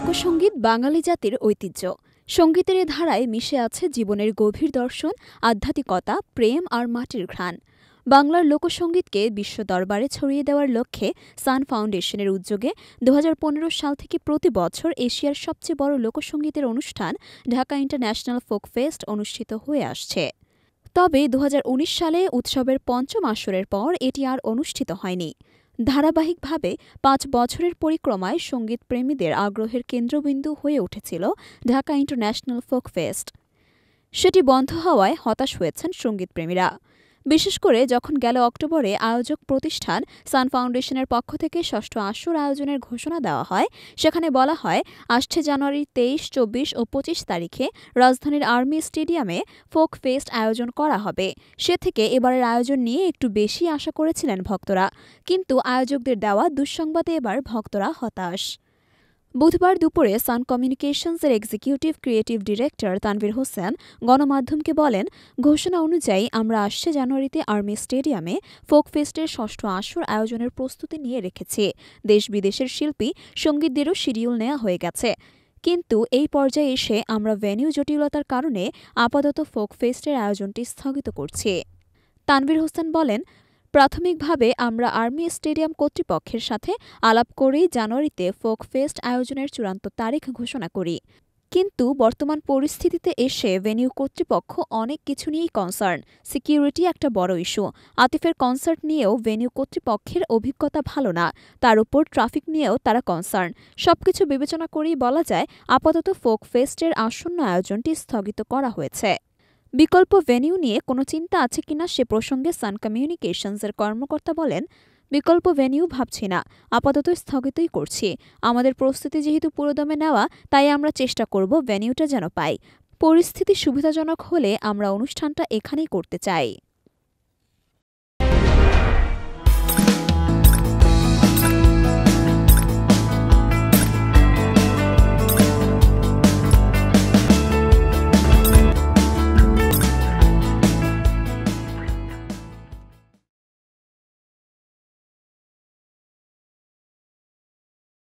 লোকসঙ্গীত বাঙালি জাতির ঐতিহ্য। সঙ্গীতের এ ধারায় মিশে আছে জীবনের গভীর দর্শন, আধ্যাত্মিকতা, প্রেম আর মাটির ঘ্রাণ। বাংলার লোকসঙ্গীতকে বিশ্ব দরবারে ছড়িয়ে দেওয়ার লক্ষ্যে সান ফাউন্ডেশনের উদ্যোগে ২০১৫ সাল থেকে প্রতি বছর এশিয়ার সবচেয়ে বড় লোকসঙ্গীতের অনুষ্ঠান ঢাকা ইন্টারন্যাশনাল ফোক ফেস্ট অনুষ্ঠিত হয়ে আসছে। তবে ২০১৯ সালে উৎসবের পঞ্চম আসরের পর এটি আর অনুষ্ঠিত হয়নি। ধারাবাহিকভাবে ৫ বছরের পরিক্রমায় সঙ্গীত প্রেমীদের আগ্রহের কেন্দ্রবিন্দু হয়ে উঠেছিল ঢাকা ইন্টারন্যাশনাল ফোক ফেস্ট। সেটি বন্ধ হওয়ায় হতাশ হয়েছেন সঙ্গীতপ্রেমীরা, বিশেষ করে যখন গেল অক্টোবরে আয়োজক প্রতিষ্ঠান সান ফাউন্ডেশনের পক্ষ থেকে ষষ্ঠ আসর আয়োজনের ঘোষণা দেওয়া হয়। সেখানে বলা হয়, আসছে জানুয়ারির ২৩, ২৪ ও ২৫ তারিখে রাজধানীর আর্মি স্টেডিয়ামে ফোক ফেস্ট আয়োজন করা হবে। সে থেকে এবারের আয়োজন নিয়ে একটু বেশি আশা করেছিলেন ভক্তরা, কিন্তু আয়োজকদের দেওয়া দুঃসংবাদে এবার ভক্তরা হতাশ। বুধবার দুপুরে সান কমিউনিকেশনসের executive creative director Tanvir Hossain গণমাধ্যমকে বলেন, ঘোষণা অনুযায়ী আমরা আসছে জানুয়ারিতে আর্মি স্টেডিয়ামে ফোক ফেস্টের ষষ্ঠ আসর আয়োজনের প্রস্তুতি নিয়ে রেখেছি। দেশ বিদেশের শিল্পী সঙ্গীতদেরও শিডিউল নেওয়া হয়ে গেছে, কিন্তু এই পর্যায়ে এসে আমরা ভেন্যু জটিলতার কারণে আপাতত ফোক ফেস্টের আয়োজনটি স্থগিত করছি। তানভীর হোসেন বলেন, প্রাথমিকভাবে আমরা আর্মি স্টেডিয়াম কর্তৃপক্ষের সাথে আলাপ করেই জানুয়ারিতে ফোক ফেস্ট আয়োজনের চূড়ান্ত তারিখ ঘোষণা করি, কিন্তু বর্তমান পরিস্থিতিতে এসে ভেন্যু কর্তৃপক্ষ অনেক কিছু নিয়েই কনসার্ন। সিকিউরিটি একটা বড় ইস্যু। আতিফের কনসার্ট নিয়েও ভেন্যু কর্তৃপক্ষের অভিজ্ঞতা ভালো না, তার উপর ট্রাফিক নিয়েও তারা কনসার্ন। সবকিছু বিবেচনা করেই বলা যায় আপাতত ফোক ফেস্টের আসন্ন আয়োজনটি স্থগিত করা হয়েছে। বিকল্প ভেন্যু নিয়ে কোনো চিন্তা আছে কিনা সে প্রসঙ্গে সান কমিউনিকেশনসের কর্মকর্তা বলেন, বিকল্প ভেন্যু ভাবছি না, আপাতত স্থগিতই করছি। আমাদের প্রস্তুতি যেহেতু পুরোদমে নেওয়া, তাই আমরা চেষ্টা করব ভেন্যুটা যেন পাই। পরিস্থিতি সুবিধাজনক হলে আমরা অনুষ্ঠানটা এখানেই করতে চাই।